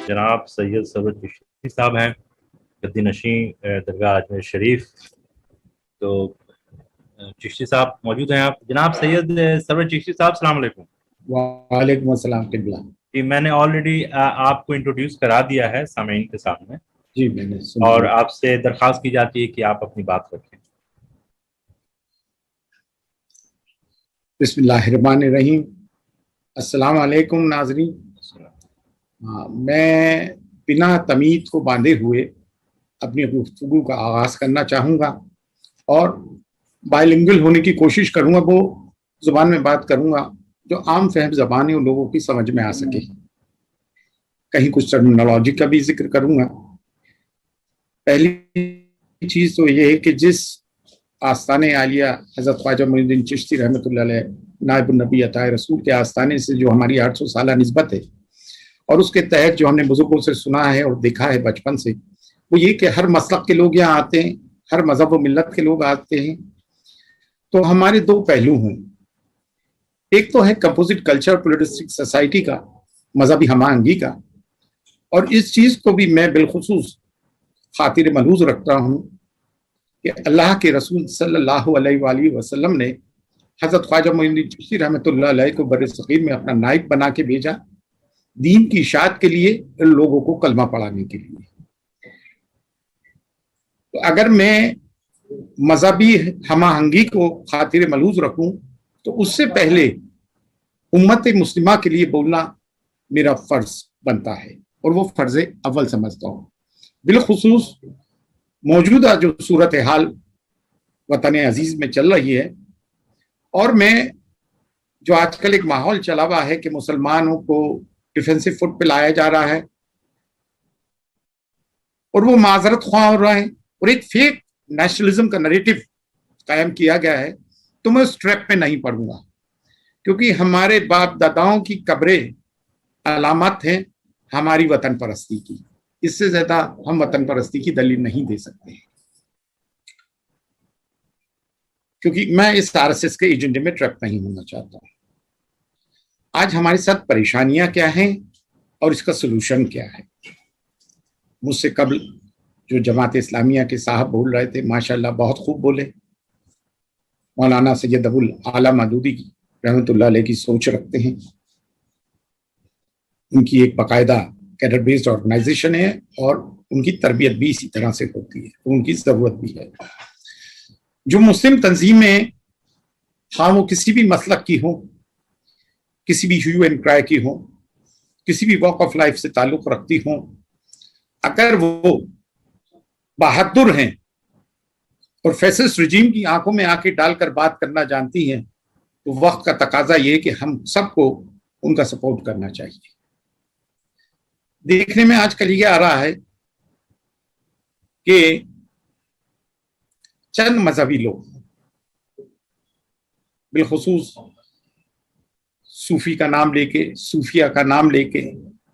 جناب سید سرور چشتی صاحب ہیں، گدی نشیں درگاہ اجمیر شریف. تو چشتی صاحب موجود ہیں. آپ جناب سید سرور چشتی صاحب السلام علیکم. وعلیکم السلام قبلہ. جی میں نے آلریڈی آپ کو انٹروڈیوس کرا دیا ہے سامعین کے سامنے. جی میں نے اور آپ سے درخواست کی جاتی ہے کہ آپ اپنی بات رکھیں. بسم اللہ الرحمن الرحیم. السلام علیکم ناظرین. میں بنا تمید کو باندھے ہوئے اپنی گفتگو کا آغاز کرنا چاہوں گا اور بائے لنگوئل ہونے کی کوشش کروں گا. وہ زبان میں بات کروں گا جو عام فہم زبان ہے ان لوگوں کی سمجھ میں آ سکے. کہیں کچھ ٹرمینالوجی کا بھی ذکر کروں گا. پہلی چیز تو یہ ہے کہ جس آستانے عالیہ حضرت خواجہ معین الدین چشتی رحمۃ اللہ علیہ نائب النبی عطائے رسول کے آستانے سے جو ہماری 800 سالہ نسبت ہے اور اس کے تحت جو ہم نے بزرگوں سے سنا ہے اور دیکھا ہے بچپن سے، وہ یہ کہ ہر مسلک کے لوگ یہاں آتے ہیں، ہر مذہب و ملت کے لوگ آتے ہیں. تو ہمارے دو پہلو ہیں. ایک تو ہے کمپوزٹ کلچر پولیٹسٹک سوسائٹی کا، مذہبی ہم آہنگی کا، اور اس چیز کو بھی میں بالخصوص خاطر ملحوظ رکھتا ہوں کہ اللہ کے رسول صلی اللہ علیہ وآلہ وسلم نے حضرت خواجہ معین الدین چشتی رحمۃ اللہ علیہ کو بر صغیر میں اپنا نائب بنا کے بھیجا، دین کی اشاعت کے لیے، لوگوں کو کلمہ پڑھانے کے لیے. تو اگر میں مذہبی ہم آہنگی کو خاطر ملحوظ رکھوں تو اس سے پہلے امت مسلمہ کے لیے بولنا میرا فرض بنتا ہے، اور وہ فرض اول سمجھتا ہوں. بالخصوص موجودہ جو صورتحال وطن عزیز میں چل رہی ہے، اور میں جو آج کل ایک ماحول چلا ہوا ہے کہ مسلمانوں کو ڈیفینسو فٹ پہ لایا جا رہا ہے اور وہ معذرت خواہ ہو رہا ہے اور ایک فیک نیشنلزم کا نریٹو قائم کیا گیا ہے، تو میں اس ٹریپ میں نہیں پڑوں گا، کیونکہ ہمارے باپ داداؤں کی قبریں علامت ہیں ہماری وطن پرستی کی. اس سے زیادہ ہم وطن پرستی کی دلیل نہیں دے سکتے ہیں، کیونکہ میں اس RSS کے ایجنڈے میں ٹریپ نہیں ہونا چاہتا ہوں. آج ہمارے ساتھ پریشانیاں کیا ہیں اور اس کا سلوشن کیا ہے؟ مجھ سے قبل جو جماعت اسلامیہ کے صاحب بول رہے تھے، ماشاءاللہ بہت خوب بولے. مولانا سید ابو الاعلیٰ مودودی رحمۃ اللہ علیہ کی سوچ رکھتے ہیں. ان کی ایک باقاعدہ کیڈر بیسڈ آرگنائزیشن ہے اور ان کی تربیت بھی اسی طرح سے ہوتی ہے، ان کی ضرورت بھی ہے. جو مسلم تنظیمیں ہاں وہ کسی بھی مسلک کی ہوں، کسی بھی ہیو اینڈ کرائے کی ہوں، کسی بھی واک آف لائف سے تعلق رکھتی ہوں، اگر وہ بہادر ہیں اور فیسسٹ رجیم کی آنکھوں میں آنکھیں ڈال کر بات کرنا جانتی ہیں، تو وقت کا تقاضا یہ کہ ہم سب کو ان کا سپورٹ کرنا چاہیے. دیکھنے میں آج کل یہ آ رہا ہے کہ چند مذہبی لوگ، بالخصوص صوفی کا نام لے کے، صوفیہ کا نام لے کے،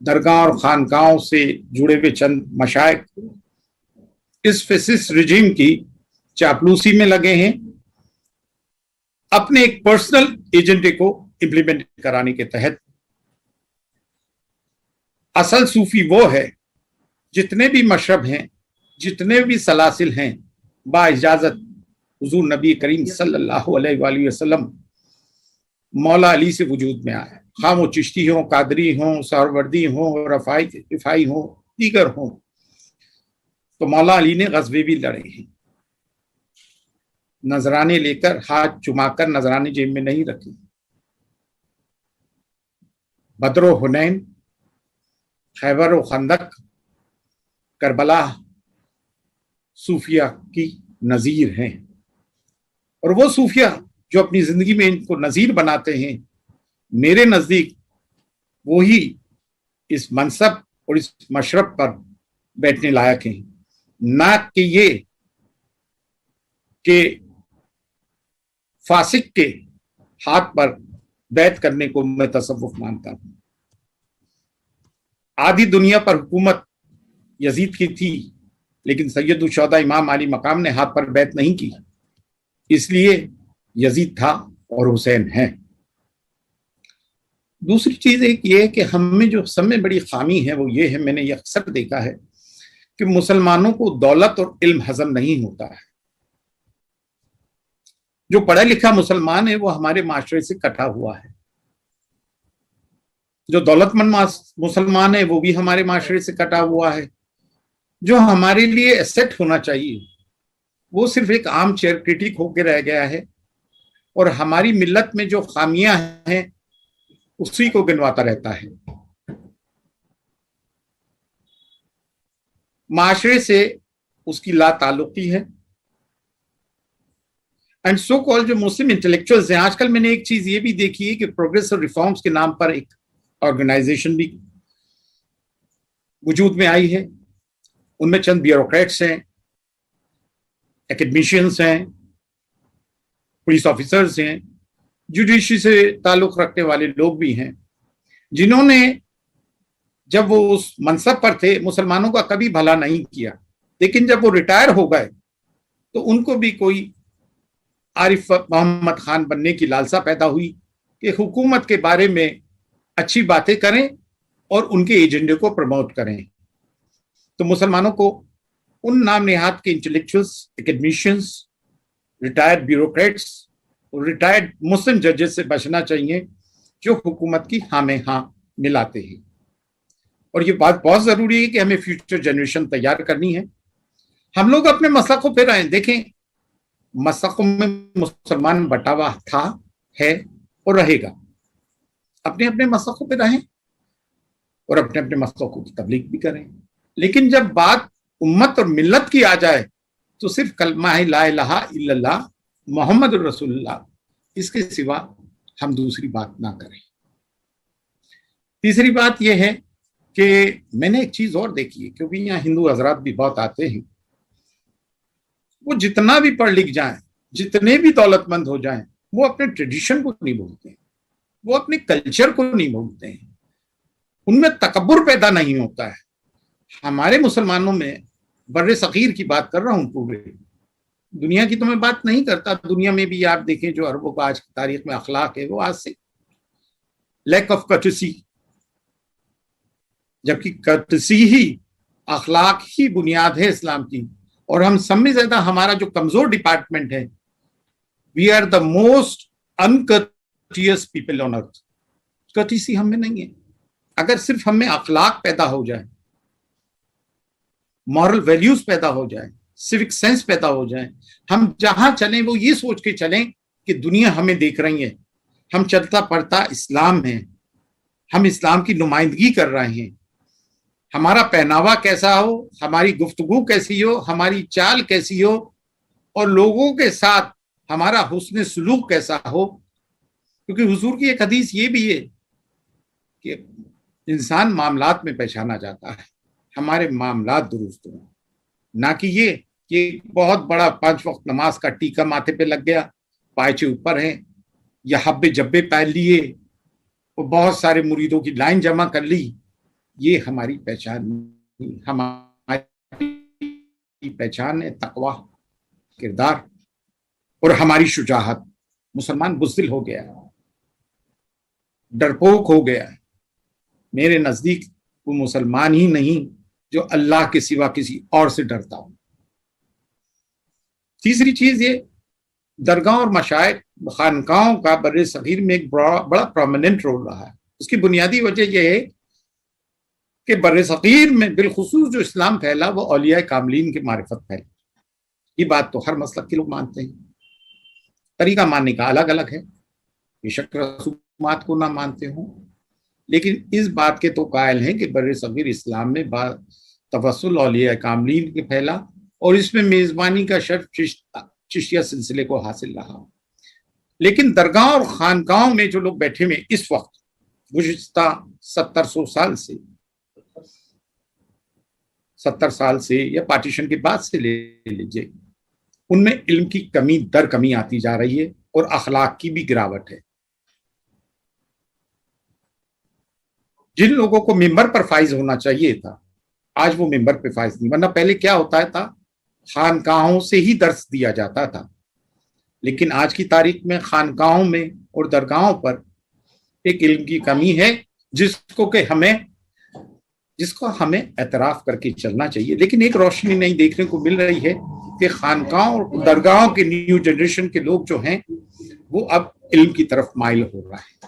درگاہ اور خانقاہوں سے جڑے ہوئے چند مشائخ اس فیسسٹ رجیم کی چاپلوسی میں لگے ہیں، اپنے ایک پرسنل ایجنڈے کو امپلیمنٹ کرانے کے تحت. اصل صوفی وہ ہے، جتنے بھی مشرب ہیں، جتنے بھی سلاسل ہیں، با اجازت حضور نبی کریم صلی اللہ علیہ وآلہ وسلم مولا علی سے وجود میں آئے، خواہ وہ چشتی ہوں، قادری ہوں، سہروردی ہوں، رفاعی ہوں، دیگر ہوں. تو مولا علی نے غزوے بھی لڑے ہیں، نذرانے لے کر، ہاتھ چما کر نذرانے جیب میں نہیں رکھے. بدر و حنین، خیبر و خندق، کربلا صوفیہ کی نظیر ہیں. اور وہ صوفیہ جو اپنی زندگی میں ان کو نظیر بناتے ہیں، میرے نزدیک وہی اس منصب اور اس مشرب پر بیٹھنے لائق ہیں، نہ کہ یہ کہ فاسق کے ہاتھ پر بیعت کرنے کو میں تصوف مانتا ہوں. آدھی دنیا پر حکومت یزید کی تھی، لیکن سید الشہداء امام علی مقام نے ہاتھ پر بیعت نہیں کی، اس لیے یزید تھا اور حسین ہیں. दूसरी चीज एक ये है कि हम में जो सब में बड़ी खामी है वो ये है, मैंने ये अक्सर देखा है कि मुसलमानों को दौलत और इल्म हजम नहीं होता है। जो पढ़ा लिखा मुसलमान है वो हमारे माशरे से कटा हुआ है, जो दौलतमंद मुसलमान है वो भी हमारे माशरे से कटा हुआ है। जो हमारे लिए एसेट होना चाहिए वो सिर्फ एक आम चेयर क्रिटिक होकर रह गया है, और हमारी मिल्लत में जो खामियां हैं उसी को गिनवाता रहता है। माशरे से उसकी ला ताल्लुकी है। एंड सो कॉल्ड जो मुस्लिम इंटेलेक्चुअल्स हैं, आजकल मैंने एक चीज ये भी देखी है कि प्रोग्रेस और रिफॉर्म्स के नाम पर एक ऑर्गेनाइजेशन भी वजूद में आई है। उनमें चंद ब्यूरोक्रेट्स हैं, एकेडमिशियंस हैं, पुलिस ऑफिसर्स हैं, जुडिशरी से ताल्लुक रखने वाले लोग भी हैं, जिन्होंने जब वो उस मनसब पर थे मुसलमानों का कभी भला नहीं किया, लेकिन जब वो रिटायर हो गए तो उनको भी कोई आरिफ मोहम्मद खान बनने की लालसा पैदा हुई कि हुकूमत के बारे में अच्छी बातें करें और उनके एजेंडे को प्रमोट करें। तो मुसलमानों को उन नाम नेहात के इंटेलेक्चुअल्स, एकेडमिशियंस, रिटायर्ड ब्यूरोक्रेट्स और रिटायर्ड मुस्लिम जजेस से बचना चाहिए जो हुकूमत की हाँ में हाँ मिलाते हैं। और ये बात बहुत जरूरी है कि हमें फ्यूचर जनरेशन तैयार करनी है। हम लोग अपने मसलकों पे रहें। देखें, मसलकों में मुसलमान बटावा था, है और रहेगा। अपने अपने मसलकों पे रहें और अपने अपने मसलकों की तबलीग भी करें, लेकिन जब बात उम्मत और मिल्लत की आ जाए तो सिर्फ कलमा ला इलाहा इल्लल्लाह मोहम्मद रसूलुल्लाह, इसके सिवा हम दूसरी बात ना करें। तीसरी बात यह है कि मैंने एक चीज और देखी है, क्योंकि यहाँ हिंदू हजरात भी बहुत आते हैं। वो जितना भी पढ़ लिख जाएं, जितने भी दौलतमंद हो जाएं, वो अपने ट्रेडिशन को नहीं भूलते हैं, वो अपने कल्चर को नहीं भूलते हैं, उनमें तकब्बुर पैदा नहीं होता है। हमारे मुसलमानों में, बर्रे सगीर की बात कर रहा हूं, पूरे दुनिया की तो मैं बात नहीं करता, दुनिया में भी आप देखें जो अरबों का आज की तारीख में अखलाक है वो आज से लैक ऑफ कर्टसी, जबकि कर्टसी ही, अखलाक ही बुनियाद है इस्लाम की। और हम सब में ज्यादा हमारा जो कमजोर डिपार्टमेंट है, we are the most uncourteous people on earth. Courtesy हम में नहीं है। अगर सिर्फ हम में अखलाक पैदा हो जाए, मॉरल वैल्यूज पैदा हो जाए, सिविक सेंस पैदा हो जाए, हम जहां चलें वो ये सोच के चलें कि दुनिया हमें देख रही है, हम चलता पड़ता इस्लाम है, हम इस्लाम की नुमाइंदगी कर रहे हैं, हमारा पहनावा कैसा हो, हमारी गुफ्तगू कैसी हो, हमारी चाल कैसी हो, और लोगों के साथ हमारा हुस्न सुलूक कैसा हो। क्योंकि हुजूर की एक हदीस ये भी है कि इंसान मामलात में पहचाना जाता है, हमारे मामलात दुरुस्त हो, ना कि ये कि बहुत बड़ा 5 वक्त नमाज का टीका माथे पे लग गया, पायचे ऊपर हैं, या हब्बे जब्बे पहन लिए और बहुत सारे मुरीदों की लाइन जमा कर ली। ये हमारी पहचान नहीं। हमारी पहचान है तकवा, किरदार और हमारी शुजाअत। मुसलमान बुज़दिल हो गया है, डरपोक हो गया है। मेरे नजदीक वो मुसलमान ही नहीं जो अल्लाह के सिवा किसी और से डरता हो। तीसरी चीज ये, दरगाह और मशाइख खानकाहों का बर्रे सगीर में एक बड़ा प्रोमिनेंट रोल रहा है। उसकी बुनियादी वजह यह है कि बर्रे सगीर में बिलखुसूस जो इस्लाम फैला वो औलिया कामलीन के मारिफत फैली। ये बात तो हर मसलक के लोग मानते हैं, तरीका मानने का अलग अलग है, बेशक रसूमात को ना मानते हो, लेकिन इस बात के तो कायल हैं कि बर्रे सगीर इस्लाम में तवस्सुल औलिया कामलीन के फैला और इसमें मेजबानी का शर्फ चिश्तिया सिलसिले को हासिल रहा। लेकिन दरगाह और खानकाहों में जो लोग बैठे हुए इस वक्त गुज़िश्ता 70 साल से, 70 साल से या पार्टीशन के बाद से ले लीजिए, उनमें इल्म की कमी दर कमी आती जा रही है और अखलाक की भी गिरावट है। जिन लोगों को मिंबर पर फाइज होना चाहिए था, आज वो मिंबर पे फाइज नहीं। वरना पहले क्या होता था, खानकाहों से ही दर्स दिया जाता था, लेकिन आज की तारीख में खानकाहों में और दरगाहों पर ایک علم کی کمی ہے جس کو ہمیں اعتراف کر کے چلنا چاہیے. لیکن ایک روشنی نہیں دیکھنے کو مل رہی ہے کہ خانقاہوں اور درگاہوں کے نیو جنریشن کے لوگ جو ہیں وہ اب علم کی طرف مائل ہو رہا ہے,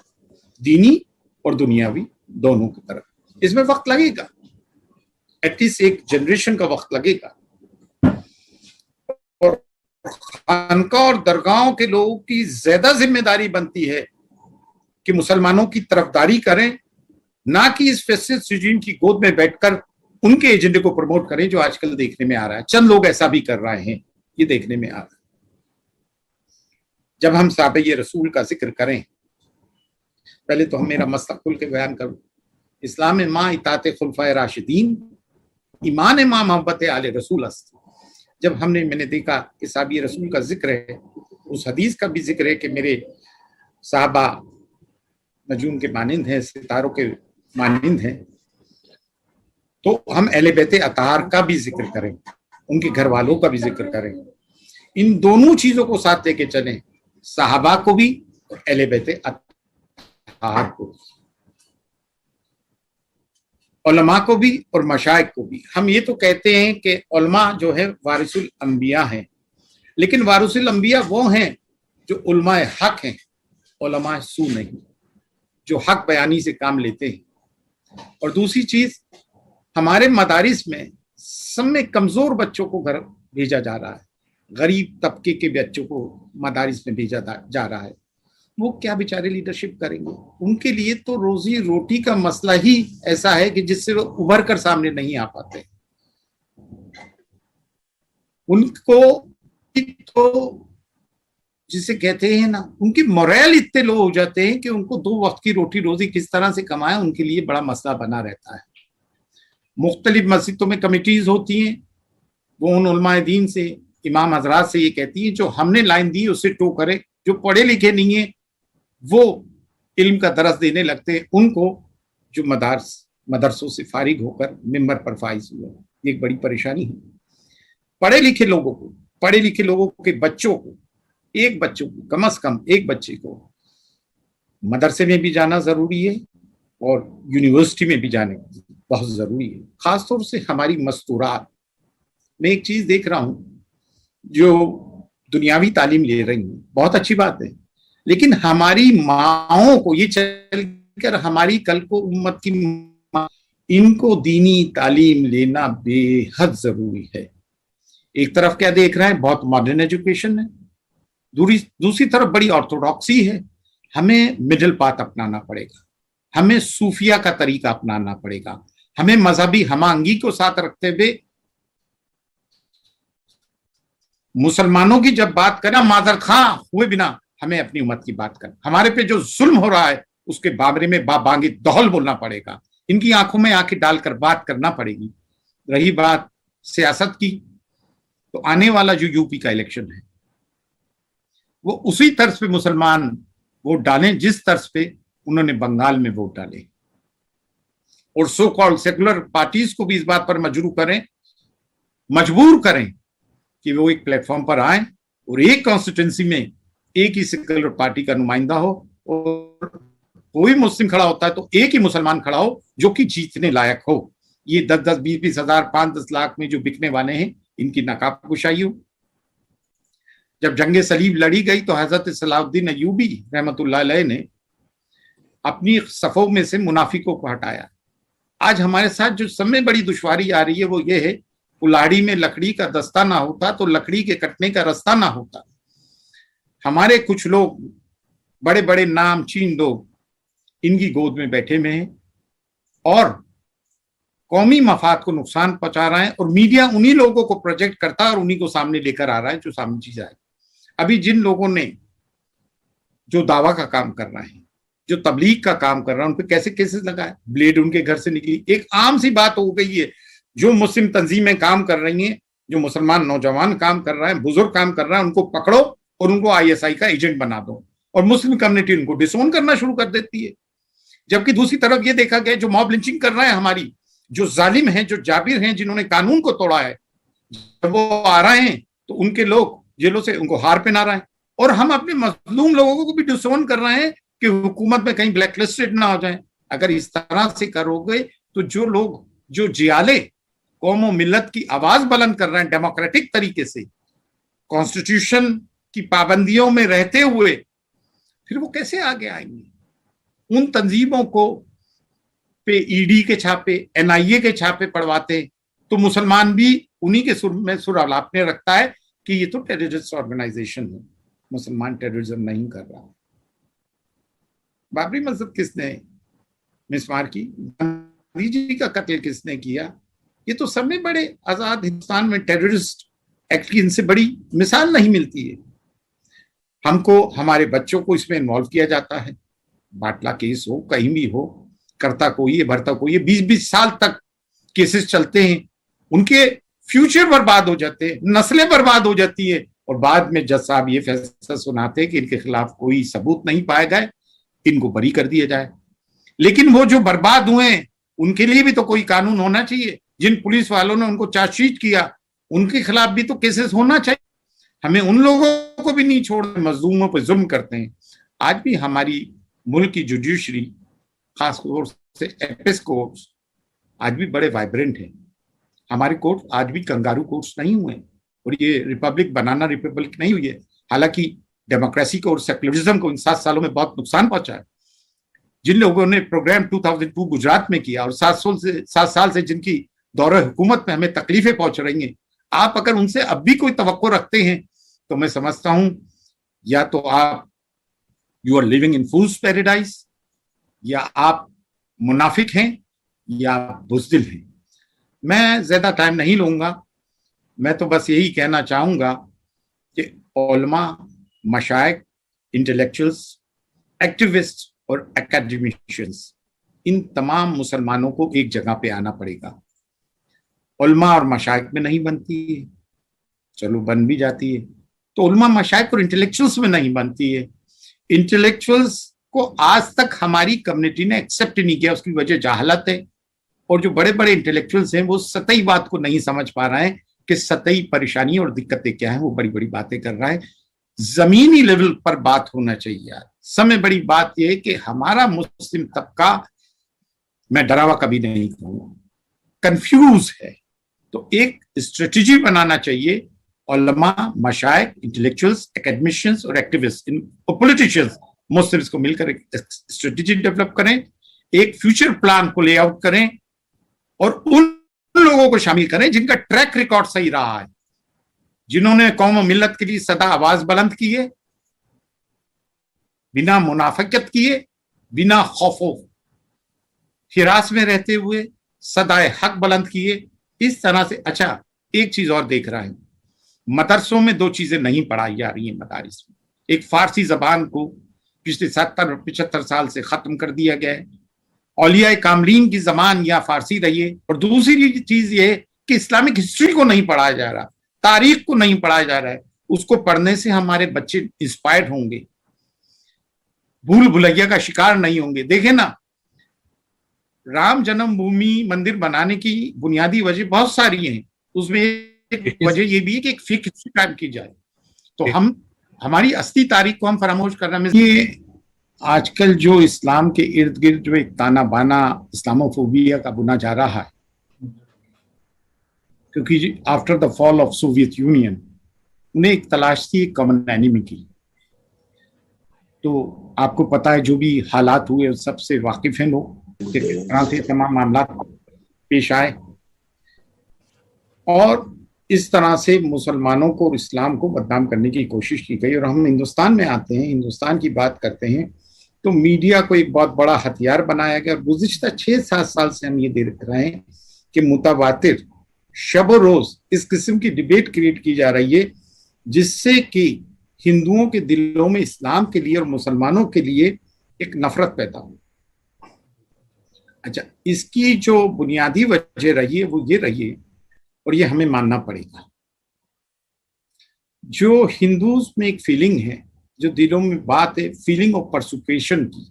دینی اور دنیاوی دونوں کی طرف. اس میں وقت لگے گا, ایٹ لیسٹ ایک جنریشن کا وقت لگے گا. اور خانقاہ اور درگاہوں کے لوگوں کی زیادہ ذمہ داری بنتی ہے کہ مسلمانوں کی طرفداری کریں, نہ کہ اس فیصد سجین کی گود میں بیٹھ کر ان کے ایجنڈے کو پروموٹ کریں, جو آج کل دیکھنے میں آ رہا ہے. چند لوگ ایسا بھی کر رہے ہیں, یہ دیکھنے میں آ رہا ہے. جب ہم صحابہ رسول کا ذکر کریں, پہلے تو ہم میرا مسئلہ کھل کے بیان کروں. اسلام ماں اطاعت خلفائے راشدین, ایمان ماں محبت آل رسول است. جب میں نے دیکھا کہ صحابہ رسول کا ذکر ہے, اس حدیث کا بھی ذکر ہے کہ میرے صحابہ نجوم کے مانند ہیں, ستاروں کے مانند ہیں, تو ہم اہل بیت اطہار کا بھی ذکر کریں, ان کے گھر والوں کا بھی ذکر کریں. ان دونوں چیزوں کو ساتھ لے کے چلیں, صحابہ کو بھی اور اہل بیت اطہار کو بھی, علماء کو بھی اور مشائخ کو بھی. ہم یہ تو کہتے ہیں کہ علماء جو ہے وارث الانبیاء ہیں, لیکن وارث الانبیاء وہ ہیں جو علماء حق ہیں, علماء سو نہیں, جو حق بیانی سے کام لیتے ہیں. اور دوسری چیز, ہمارے مدارس میں سب میں کمزور بچوں کو گھر بھیجا جا رہا ہے, غریب طبقے کے بچوں کو مدارس میں بھیجا جا رہا ہے. وہ کیا بیچارے لیڈرشپ کریں گے؟ ان کے لیے تو روزی روٹی کا مسئلہ ہی ایسا ہے کہ جس سے وہ ابھر کر سامنے نہیں آ پاتے. ان کو تو جسے کہتے ہیں نا, ان کی موریل اتنے لو ہو جاتے ہیں کہ ان کو 2 وقت کی روٹی روزی کس طرح سے کمائیں, ان کے لیے بڑا مسئلہ بنا رہتا ہے. مختلف مسجدوں میں کمیٹیز ہوتی ہیں, وہ ان علماء دین سے, امام حضرات سے یہ کہتی ہیں جو ہم نے لائن دی اس سے ٹو کرے. جو پڑھے لکھے نہیں ہیں وہ علم کا درس دینے لگتے ہیں ان کو, جو مدرسوں سے فارغ ہو کر ممبر پر فائز ہوئے. یہ ایک بڑی پریشانی ہے. پڑھے لکھے لوگوں کے بچوں کو, ایک بچوں کو, کم از کم ایک بچے کو مدرسے میں بھی جانا ضروری ہے اور یونیورسٹی میں بھی جانے بہت ضروری ہے. خاص طور سے ہماری مستورات میں ایک چیز دیکھ رہا ہوں, جو دنیاوی تعلیم لے رہی ہیں, بہت اچھی بات ہے, لیکن ہماری ماؤں کو یہ چل کر ہماری کل کو امت کی ان کو دینی تعلیم لینا بے حد ضروری ہے. ایک طرف کیا دیکھ رہے ہیں, بہت ماڈرن ایجوکیشن ہے, دوسری طرف بڑی آرتھوڈاکسی ہے. ہمیں مڈل پاتھ اپنانا پڑے گا, ہمیں صوفیہ کا طریقہ اپنانا پڑے گا, ہمیں مذہبی ہم آہنگی کو ساتھ رکھتے ہوئے مسلمانوں کی جب بات کرنا معذرت خواہ ہوئے بنا ہمیں اپنی امت کی بات کرنا. ہمارے پہ جو ظلم ہو رہا ہے اس کے بارے میں بانگی دہل بولنا پڑے گا, ان کی آنکھوں میں آنکھیں ڈال کر بات کرنا پڑے گی. رہی بات سیاست کی, تو آنے والا جو یو پی کا الیکشن ہے وہ اسی طرز پہ مسلمان ووٹ ڈالیں جس طرز پہ انہوں نے بنگال میں ووٹ ڈالے, اور سو کالڈ سیکولر پارٹیز کو بھی اس بات پر مجبور کریں کہ وہ ایک پلیٹ فارم پر آئیں اور ایک کانسٹیٹوینسی میں ایک ہی سیکولر پارٹی کا نمائندہ ہو, اور کوئی مسلم کھڑا ہوتا ہے تو ایک ہی مسلمان کھڑا ہو جو کہ جیتنے لائق ہو. یہ 10-10, 20-20 ہزار, 5-10 لاکھ میں جو بکنے والے ہیں ان کی نقاب کشائی ہو. جب جنگ صلیب لڑی گئی تو حضرت صلاح الدین ایوبی رحمۃ اللہ علیہ نے اپنی صفوں میں سے منافقوں کو ہٹایا. آج ہمارے ساتھ جو سب میں بڑی دشواری آ رہی ہے وہ یہ ہے, کلاڑی میں لکڑی کا دستہ نہ ہوتا تو لکڑی کے کٹنے کا رستہ نہ ہوتا. ہمارے کچھ لوگ بڑے بڑے نام چین لوگ ان کی گود میں بیٹھے ہوئے ہیں اور قومی مفاد کو نقصان پہنچا رہے ہیں, اور میڈیا انہی لوگوں کو پروجیکٹ کرتا ہے اور انہی کو سامنے لے کر آ رہا ہے جو سامنے چیز آئے. ابھی جن لوگوں نے جو دعویٰ کا کام کر رہے ہیں, جو تبلیغ کا کام کر رہا ہے, ان پہ کیسے کیسز لگا ہے, بلیڈ ان کے گھر سے نکلی. ایک عام سی بات ہو گئی ہے, جو مسلم تنظیمیں کام کر رہی ہیں, جو مسلمان نوجوان کام کر رہے ہیں, بزرگ کام کر رہے ہیں, ان کو پکڑو اور ان کو ISI کا ایجنٹ بنا دو, اور مسلم کمیونٹی ان کو ڈسون کرنا شروع کر دیتی ہے. جبکہ دوسری طرف یہ دیکھا گیا جو موب لنچنگ کر رہے ہیں ہماری, جو ظالم ہیں, جو جابر ہیں, جنہوں نے قانون کو توڑا ہے, جب وہ آ رہے ہیں تو ان کے لوگ جیلوں سے ان کو ہار پہنا رہے ہیں, اور ہم اپنے مظلوم لوگوں کو بھی ڈسون کر رہے ہیں कि हुकूमत में कहीं ब्लैक लिस्टेड ना हो जाए। अगर इस तरह से करोगे तो जो लोग, जो जियाले कौम और मिल्लत की आवाज बुलंद कर रहे हैं डेमोक्रेटिक तरीके से, कॉन्स्टिट्यूशन की पाबंदियों में रहते हुए, फिर वो कैसे आगे आएंगे? उन तंजीमों को पे ईडी के छापे, एनआईए के छापे पड़वाते तो मुसलमान भी उन्हीं के सुर में सुर अलापने रखता है कि ये तो टेररिस्ट ऑर्गेनाइजेशन है, मुसलमान टेररिज्म नहीं कर रहा। बाबरी मस्जिद किसने मिसमार की? गांधी जी का कत्ल किसने किया? ये तो सब में बड़े आजाद हिंदुस्तान में टेररिस्ट एक्ट की इनसे बड़ी मिसाल नहीं मिलती है। हमको, हमारे बच्चों को इसमें इन्वॉल्व किया जाता है, बाटला केस हो, कहीं भी हो, करता कोई है भरता कोई है, 20-20 साल तक केसेस चलते हैं, उनके फ्यूचर बर्बाद हो जाते हैं, नस्लें बर्बाद हो जाती है, और बाद में जज साहब ये फैसला सुनाते हैं कि इनके खिलाफ कोई सबूत नहीं पाया गया, इनको बरी कर दिया जाए। लेकिन वो जो बर्बाद हुए हैं उनके लिए भी तो कोई कानून होना चाहिए। जिन पुलिस वालों ने उनको चार्जशीट किया उनके खिलाफ भी तो केसेस होना चाहिए। हमें उन लोगों को भी नहीं छोड़ते, मजलूमों पर जुल्म करते हैं। आज भी हमारी मुल्क की जुडिशरी, खास तौर से एपेक्स कोर्ट्स, आज भी बड़े वाइब्रेंट हैं। हमारे कोर्ट आज भी कंगारू कोर्ट्स नहीं हुए, और ये रिपब्लिक बनाना रिपब्लिक नहीं हुई है। हालांकि डेमोक्रेसी को और सेक्युलरिज्म को इन 7 सालों में बहुत नुकसान पहुंचा है। जिन लोगों ने प्रोग्राम 2002 गुजरात में किया और 7 साल से जिनकी दौरे हुकूमत में हमें तकलीफें पहुंच रही हैं, आप अगर उनसे अब भी कोई तवक्को रखते हैं तो मैं समझता हूं या तो आप you are living in fool's paradise, या आप मुनाफिक हैं या बुज़दिल हैं। मैं ज्यादा टाइम नहीं लूंगा, मैं तो बस यही कहना चाहूंगा कि उलमा, मशाइख, इंटेलेक्चुअल्स, एक्टिविस्ट और एकेडमिशियंस, इन तमाम मुसलमानों को एक जगह पे आना पड़ेगा। उलमा और मशाइख में नहीं बनती है, चलो बन भी जाती है, तो उलमा, मशाइख और इंटेलेक्चुअल्स में नहीं बनती है। इंटेलेक्चुअल्स को आज तक हमारी कम्युनिटी ने एक्सेप्ट नहीं किया, उसकी वजह जहालत है। और जो बड़े बड़े इंटेलेक्चुअल्स हैं वो सतही बात को नहीं समझ पा रहे हैं कि सतही परेशानी और दिक्कतें क्या है। वो बड़ी बड़ी बातें कर रहा है, जमीनी लेवल पर बात होना चाहिए। यार समय बड़ी बात यह है कि हमारा मुस्लिम तबका, मैं डरावा कभी नहीं कहूंगा, कंफ्यूज है। तो एक स्ट्रेटेजी बनाना चाहिए, उलमा, मशाइख, इंटेलेक्चुअल्स, एकेडमिशियंस और एक्टिविस्ट, इन पॉलिटिशियंस, मुस्लिम्स को मिलकर एक स्ट्रेटेजी डेवलप करें, एक फ्यूचर प्लान को ले आउट करें, और उन लोगों को शामिल करें जिनका ट्रैक रिकॉर्ड सही रहा है, जिन्होंने कौम और मिल्लत के लिए सदा आवाज बुलंद की है, बिना मुनाफिकत किए, बिना खौफो हिरास में रहते हुए सदाए हक बुलंद किए। इस तरह से। अच्छा, एक चीज और देख रहा है, मदरसों में 2 चीजें नहीं पढ़ाई जा रही हैं मदारिस में। एक, फारसी जबान को पिछले 70-75 साल से खत्म कर दिया गया है, औलिया कामलीन की जबान या फारसी रही है। और दूसरी चीज ये कि इस्लामिक हिस्ट्री को नहीं पढ़ाया जा रहा, तारीख को नहीं पढ़ाया जा रहा है। उसको पढ़ने से हमारे बच्चे इंस्पायर्ड होंगे, भूल भुलैया का शिकार नहीं होंगे। देखे ना, राम जन्मभूमि मंदिर बनाने की बुनियादी वजह बहुत सारी हैं, उसमें एक वजह ये भी है कि एक फेक हिस्ट्री कायम की जाए। तो हम हमारी असली तारीख को हम फरामोश कर रहे हैं। ये आजकल जो इस्लाम के इर्द गिर्द जो एक ताना बाना इस्लामोफोबिया का बुना जा रहा है, क्योंकि after the fall of Soviet union उन्हें एक तलाश थी एक कॉमन एनिमी की। तो आपको पता है जो भी हालात हुए सबसे वाकिफ हैं लोग, किस तरह से तमाम मामला पेश आए, और इस तरह से मुसलमानों को और इस्लाम को बदनाम करने की कोशिश की गई। और हम हिंदुस्तान में आते हैं, हिंदुस्तान की बात करते हैं, तो मीडिया को एक बहुत बड़ा हथियार बनाया गया। गुज़िश्ता 6-7 साल से हम ये देख रहे हैं कि मुतवातिर शब रोज इस किस्म की डिबेट क्रिएट की जा रही है, जिससे कि हिंदुओं के दिलों में इस्लाम के लिए और मुसलमानों के लिए एक नफरत पैदा हो। अच्छा, इसकी जो बुनियादी वजह रही है वो ये रही है, और ये हमें मानना पड़ेगा, जो हिंदूज में एक फीलिंग है, जो दिलों में बात है, फीलिंग ऑफ परसिक्यूशन की,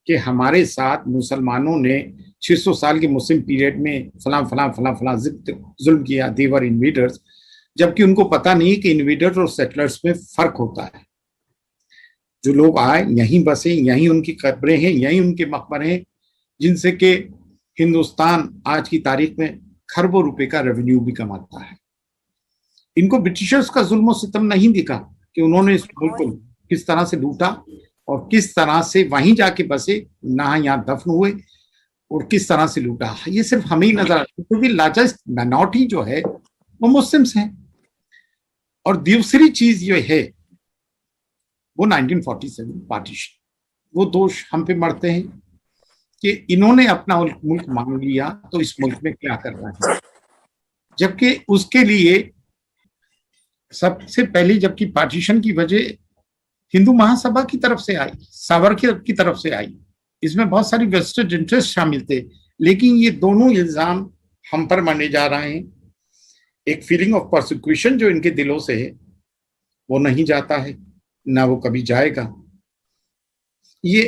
कि हमारे साथ मुसलमानों ने 600 साल के मुस्लिम पीरियड में फलां जुल्म किया, देवर इन्वेडर्स, जबकि उनको पता नहीं कि इन्वेडर्स और सेटलर्स में फर्क होता है। जो लोग आए यहीं बसे, यहीं उनकी कब्रें हैं, यहीं उनके मकबरे हैं, जिनसे कि हिंदुस्तान आज की तारीख में खरबों रुपए का रेवेन्यू भी कमाता है। इनको ब्रिटिशर्स का जुल्म सितम नहीं दिखा कि उन्होंने इस मुल्क को किस तरह से लूटा और किस तरह से वहीं जाके बसे, ना यहाँ दफन हुए और किस तरह से लूटा। ये सिर्फ हमें ही नजर आता है, क्योंकि लार्जेस्ट माइनॉरिटी जो है वो मुस्लिम्स हैं। और दूसरी चीज ये है वो 1947 पार्टीशन, वो दोष हम पे मरते हैं कि इन्होंने अपना मुल्क मांग लिया तो इस मुल्क में क्या करना है, जबकि उसके लिए सबसे पहले जबकि पार्टीशन की वजह हिंदू महासभा की तरफ से आई, सावरकर की तरफ से आई, इसमें बहुत सारी वेस्टेड इंटरेस्ट शामिल थे, लेकिन ये दोनों इल्जाम हम पर मरने जा रहे हैं। एक फीलिंग ऑफ परसिक्यूशन जो इनके दिलों से है वो नहीं जाता है, ना वो कभी जाएगा। ये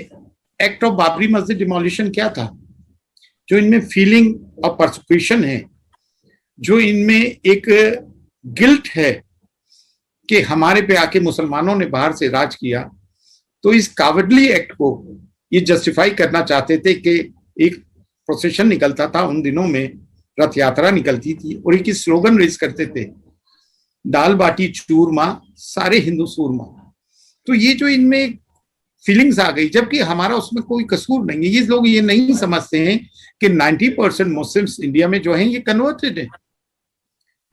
एक्ट ऑफ बाबरी मस्जिद डिमोलिशन क्या था? जो इनमें फीलिंग ऑफ परसिक्यूशन है, जो इनमें एक गिल्ट है कि हमारे पे आके मुसलमानों ने बाहर से राज किया, तो इस कावडली एक्ट को ये जस्टिफाई करना चाहते थे कि एक प्रोसेशन निकलता था उन दिनों में, रथ यात्रा निकलती थी और एक स्लोगन रेज करते थे, दाल बाटी चूरमा सारे हिंदू सूरमा। तो ये जो इनमें फीलिंग्स आ गई, जबकि हमारा उसमें कोई कसूर नहीं है। ये लोग ये नहीं समझते हैं कि 90% मुस्लिम्स इंडिया में जो हैं ये कन्वर्टेड हैं,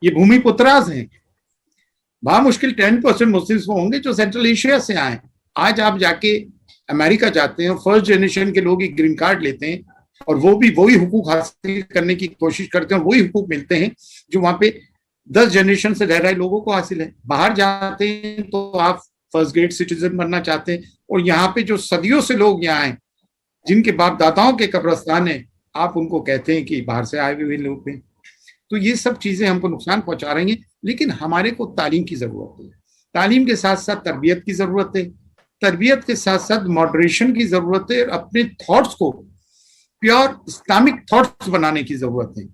ये भूमिपुत्रास हैं। वहां मुश्किल 10% मुस्लिम्स वो होंगे जो सेंट्रल एशिया से आए। आज आप जाके अमेरिका जाते हैं और फर्स्ट जनरेशन के लोग एक ग्रीन कार्ड लेते हैं और वो भी वही हुकूक हासिल करने की कोशिश करते हैं, वही हुकूक मिलते हैं जो वहां पे 10 जनरेशन से रह रहे लोगों को हासिल है। बाहर जाते हैं तो आप फर्स्ट ग्रेड सिटीजन बनना चाहते हैं, और यहाँ पे जो सदियों से लोग यहाँ आए, जिनके बाप दादाओं के कब्रिस्तान है, आप उनको कहते हैं कि बाहर से आए हुए लोग हैं। तो ये सब चीजें हमको नुकसान पहुंचा रही हैं। लेकिन हमारे को तालीम की जरूरत है, तालीम के साथ साथ तरबियत की जरूरत है, तरबियत के साथ साथ मॉडरेशन की जरूरत है, और अपने थॉट्स को प्योर इस्लामिक थॉट्स बनाने की जरूरत है।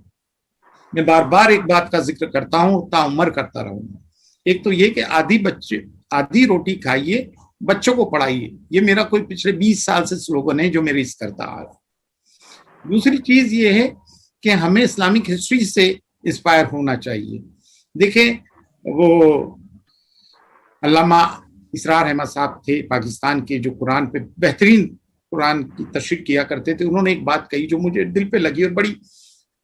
मैं बार बार एक बात का जिक्र करता हूं, ताउम्र करता रहूंगा। एक तो ये कि आधी रोटी खाइए, बच्चों को पढ़ाइए। ये मेरा कोई पिछले 20 साल से स्लोगन है जो मैं रिस करता आ रहा। दूसरी चीज ये है कि हमें इस्लामिक हिस्ट्री से इंस्पायर होना चाहिए। देखें, वो अल्लामा इसरार अहमद साहब थे पाकिस्तान के, जो कुरान पे बेहतरीन कुरान की तशरीह किया करते थे। उन्होंने एक बात कही जो मुझे दिल पे लगी और बड़ी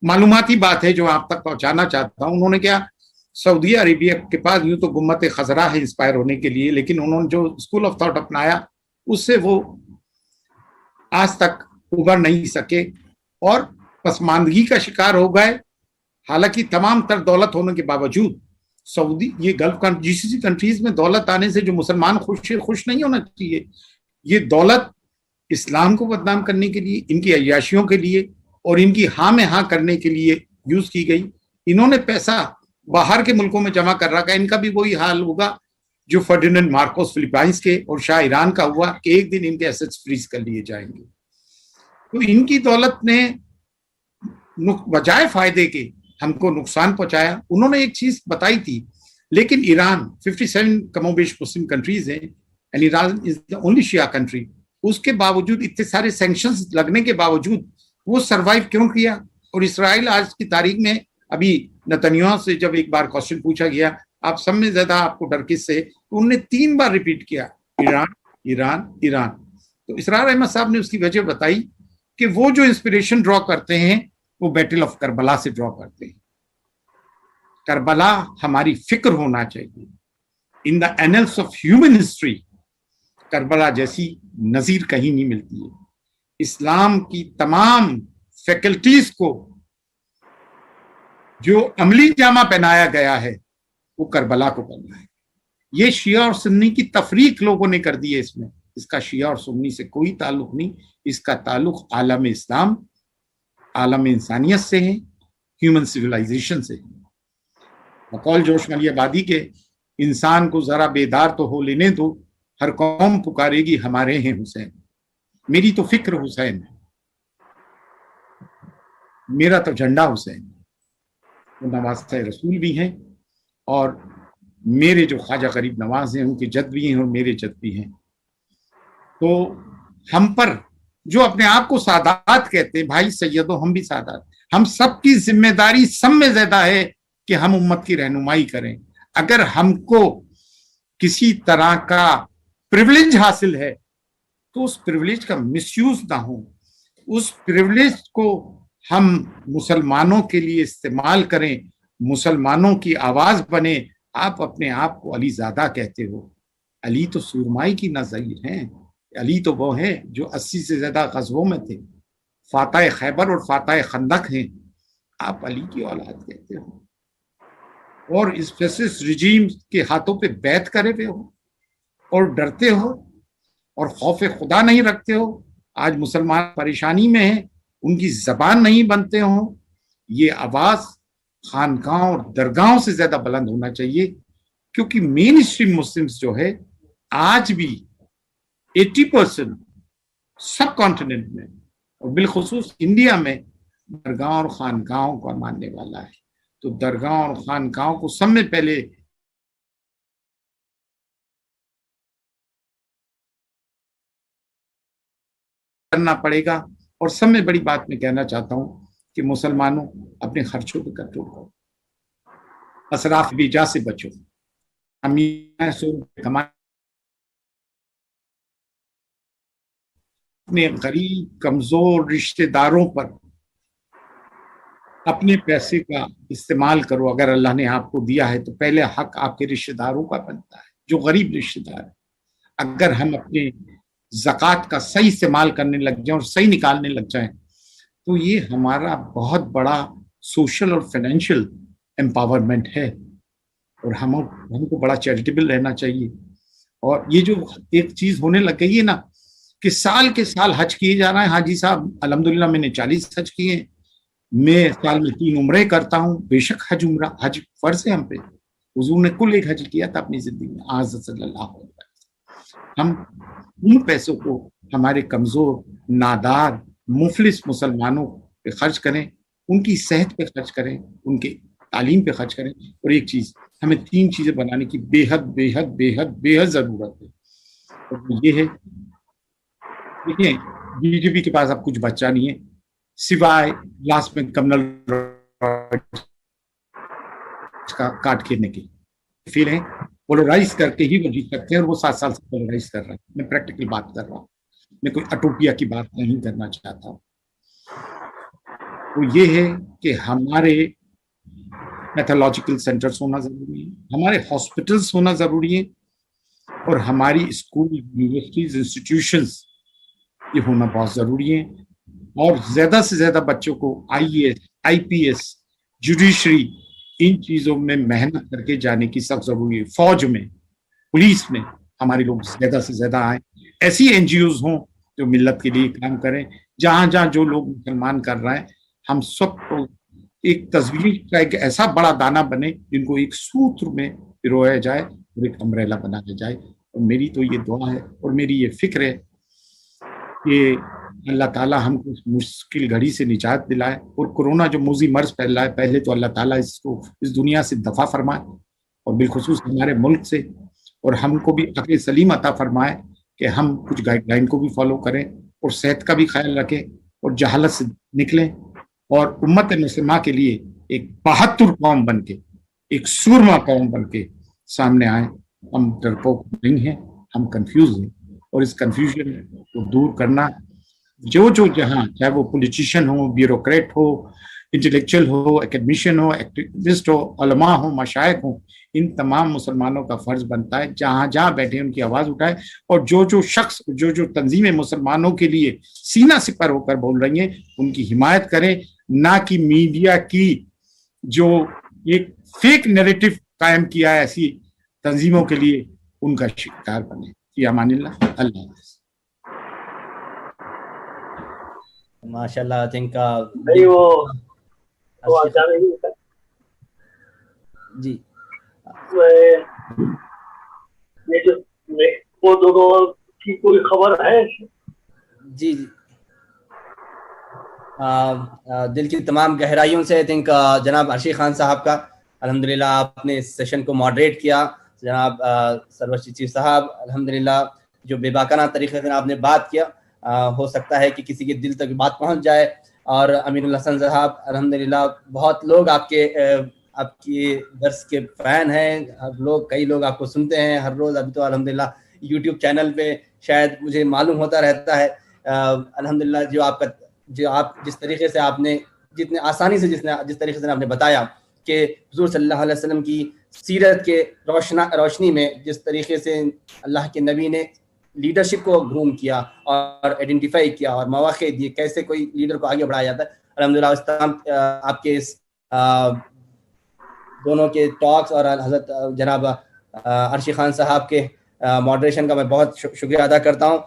मालूमाती बात है जो आप तक पहुंचाना चाहता हूं। उन्होंने क्या, सऊदी अरेबिया के पास यूं तो गुम्मत खजरा है इंस्पायर होने के लिए, लेकिन उन्होंने जो स्कूल ऑफ थॉट अपनाया उससे वो आज तक उबर नहीं सके और पसमानदगी का शिकार हो गए। हालांकि तमाम तर दौलत होने के बावजूद सऊदी, ये गल्फ जीसीसी कंट्रीज में दौलत आने से जो मुसलमान खुश नहीं होना चाहिए। ये दौलत इस्लाम को बदनाम करने के लिए, इनकी अय्याशियों के लिए और इनकी हाँ में हाँ करने के लिए यूज की गई। इन्होंने पैसा बाहर के मुल्कों में जमा कर रखा है। इनका भी वही हाल होगा जो फर्डिनेंड मार्कोस फिलिपाइंस के और शाह ईरान का हुआ कि एक दिन इनके एसेट्स फ्रीज कर लिए जाएंगे। तो इनकी दौलत ने बजाय फायदे के हमको नुकसान पहुंचाया। उन्होंने एक चीज बताई थी, लेकिन ईरान 57 कमोबेश मुस्लिम कंट्रीज हैं and Iran is the only Shia country. उसके बावजूद, इतने सारे सैंक्शंस लगने के बावजूद वो सरवाइव क्यों किया? और इसराइल आज की तारीख में, अभी नेतन्याहू से जब एक बार क्वेश्चन पूछा गया, आप सब में ज्यादा आपको डर किससे, तो उन्होंने 3 बार रिपीट किया, ईरान ईरान ईरान। तो इसरार अहमद साहब ने उसकी वजह बताई कि वो जो इंस्पिरेशन ड्रॉ करते हैं वो बैटल ऑफ करबला से ड्रॉ करते हैं। करबला हमारी फिक्र होना चाहिए। In the annuls of human history Karbala जैसी नजीर कहीं नहीं मिलती है। इस्लाम की तमाम फैकल्टीज को जो अमली जामा पहनाया गया है वो करबला को करना है। ये शिया और सुन्नी की तफरीक लोगों ने कर दी है इसमें। इसका शिया और सुन्नी से कोई ताल्लुक नहीं, इसका ताल्लुक आलम इस्लाम, आलम इंसानियत से है, ह्यूमन सिविलाइजेशन से है। बकौल जोश अली आबादी के, इंसान को जरा बेदार तो हो लेने दो, हर कौम पुकारेगी हमारे हैं हुसैन। मेरी तो फिक्र हुसैन है, मेरा तो झंडा हुसैन। वो नवाज़ रसूल भी हैं और मेरे जो ख्वाजा गरीब नवाज हैं उनके जद भी हैं और मेरे जद भी हैं। تو ہم پر جو اپنے آپ کو سادات کہتے ہیں، بھائی سیدوں ہم بھی سادات، ہم سب کی ذمہ داری سب میں زیادہ ہے کہ ہم امت کی رہنمائی کریں. اگر ہم کو کسی طرح کا پریولیج حاصل ہے تو اس پریولیج کا مس یوز نہ ہو، اس پریولیج کو ہم مسلمانوں کے لیے استعمال کریں، مسلمانوں کی آواز بنے. آپ اپنے آپ کو علی زادہ کہتے ہو، علی تو سورمائی کی نظیر ہیں، علی تو وہ ہیں جو 80 سے زیادہ غزووں میں تھے، فاتح خیبر اور فاتح خندق ہیں. آپ علی کی اولاد کہتے ہو اور اس فیسسٹ رجیم کے ہاتھوں پہ بیعت کرے ہوئے ہو اور ڈرتے ہو اور خوف خدا نہیں رکھتے ہو. آج مسلمان پریشانی میں ہیں، ان کی زبان نہیں بنتے ہوں. یہ آواز خانقاہوں اور درگاہوں سے زیادہ بلند ہونا چاہیے، کیونکہ مین اسٹریم مسلمز جو ہے آج بھی 80% سب کانٹیننٹ میں اور بالخصوص انڈیا میں درگاہوں اور خانقاہوں کا ماننے والا ہے. تو درگاہوں اور خانقاہوں کو سب میں پہلے کرنا پڑے گا. اور سب میں بڑی بات میں کہنا چاہتا ہوں کہ مسلمانوں اپنے خرچوں پہ کنٹرول کرو، اسراف بیجا سے بچو. امیر 100 روپے کمائے، اپنے غریب کمزور رشتہ داروں پر اپنے پیسے کا استعمال کرو. اگر اللہ نے آپ کو دیا ہے تو پہلے حق آپ کے رشتہ داروں کا بنتا ہے جو غریب رشتہ دار ہے. اگر ہم اپنے زکوٰۃ کا صحیح استعمال کرنے لگ جائیں اور صحیح نکالنے لگ جائیں تو یہ ہمارا بہت بڑا سوشل اور فائنینشیل امپاورمنٹ ہے. اور ہم کو بڑا چیریٹیبل رہنا چاہیے. اور یہ جو ایک چیز ہونے لگ گئی ہے نا کہ سال کے سال حج کیے جا رہا ہے. حاجی صاحب الحمدللہ میں نے 40 حج کیے ہیں، میں سال میں 3 عمرے کرتا ہوں. بے شک حج فرض ہے ہم پہ. حضور نے کل ایک حج کیا تھا اپنی زندگی میں، حضرت صلی اللہ علیہ وسلم. ہم ان پیسوں کو ہمارے کمزور نادار مفلس مسلمانوں پہ خرچ کریں، ان کی صحت پہ خرچ کریں، ان کی تعلیم پہ خرچ کریں. اور ایک چیز، ہمیں 3 چیزیں بنانے کی بے حد بے حد بے حد بے حد ضرورت ہے. اور یہ ہے، دیکھیں بی جے پی کے پاس اب کچھ بچہ نہیں ہے سوائے لاسٹ میں کمنل کا کاٹ کھیلنے کی. فیل ہے پولرائز کر کے ہی وہ جیت سکتے ہیں، اور وہ 7 سال سے پولرائز کر رہے ہیں. میں پریکٹیکل بات کر رہا ہوں، میں کوئی اٹوپیا کی بات نہیں کرنا چاہتا ہوں. وہ یہ ہے کہ ہمارے پیتھولوجیکل سینٹرز ہونا ضروری ہے، ہمارے ہاسپٹلس ہونا ضروری ہے، اور ہماری اسکول یونیورسٹیز انسٹیٹیوشنز یہ ہونا بہت ضروری ہے. اور زیادہ سے زیادہ بچوں کو IAS IPS جوڈیشری ان چیزوں میں محنت کر کے جانے کی سخت ضروری ہے. فوج میں، پولیس میں ہمارے لوگ زیادہ سے زیادہ آئیں. ایسی NGOز ہوں جو ملت کے لیے کام کریں. جہاں جہاں جو لوگ مسلمان کر رہے ہیں، ہم سب کو ایک تصویر کا ایک ایسا بڑا دانہ بنے جن کو ایک سوتر میں پرویا جائے اور ایک امبریلا بنایا جائے. اور میری تو یہ دعا ہے اور میری یہ فکر ہے کہ اللہ تعالیٰ ہم کو مشکل گھڑی سے نجات دلائے. اور کورونا جو موذی مرض پھیل رہا ہے، پہلے تو اللہ تعالیٰ اس کو اس دنیا سے دفع فرمائے، اور بالخصوص ہمارے ملک سے. اور ہم کو بھی عقل سلیم عطا فرمائے کہ ہم کچھ گائیڈ لائن کو بھی فالو کریں اور صحت کا بھی خیال رکھیں اور جہالت سے نکلیں، اور امت مسلمہ کے لیے ایک 72 قوم بن کے، ایک سورما قوم بن کے سامنے آئیں. ہم ڈرپوک نہیں ہیں، ہم کنفیوز ہیں، اور اس کنفیوژن کو دور کرنا جو جہاں، چاہے وہ پولیٹیشین ہو، بیوروکریٹ ہو، انٹلیکچوئل ہو، اکیڈمیشین ہو، ایکٹیوسٹ ہو، علماء ہوں، مشائخ ہوں، ان تمام مسلمانوں کا فرض بنتا ہے جہاں جہاں بیٹھے ان کی آواز اٹھائے. اور جو شخص جو تنظیمیں مسلمانوں کے لیے سینہ سپر ہو کر بول رہی ہیں ان کی حمایت کریں، نہ کہ میڈیا کی جو ایک فیک نیریٹو قائم کیا ہے ایسی تنظیموں کے لیے ان کا شکار بنے. فی امان اللہ. اللہ حافظ. ماشاء اللہ. آئی تھنک جی وہ دونوں کی کوئی خبر ہے؟ جی دل کی تمام گہرائیوں سے آئی تھنک جناب عرشی خان صاحب کا الحمدللہ آپ نے اس سیشن کو ماڈریٹ کیا. جناب سرور چیف صاحب الحمدللہ جو بے باکانہ طریقے سے آپ نے بات کیا، ہو سکتا ہے کہ کسی کے دل تک بات پہنچ جائے. اور امین الحسن صاحب الحمدللہ بہت لوگ آپ کی درس کے فین ہیں، کئی لوگ آپ کو سنتے ہیں ہر روز. ابھی تو الحمدللہ یوٹیوب چینل پہ شاید مجھے معلوم ہوتا رہتا ہے. الحمدللہ جو آپ جس طریقے سے آپ نے جتنے آسانی سے جس طریقے سے آپ نے بتایا کہ حضور صلی اللہ علیہ وسلم کی سیرت کے روشنی میں جس طریقے سے اللہ کے نبی نے لیڈرشپ کو گروم کیا اور آئیڈینٹیفائی کیا اور مواقع دیے کیسے کوئی لیڈر کو آگے بڑھایا جاتا ہے. الحمدللہ اس طرح آپ کے اس دونوں کے ٹاکس اور حضرت جناب عرشی خان صاحب کے ماڈریشن کا میں بہت شکریہ ادا کرتا ہوں.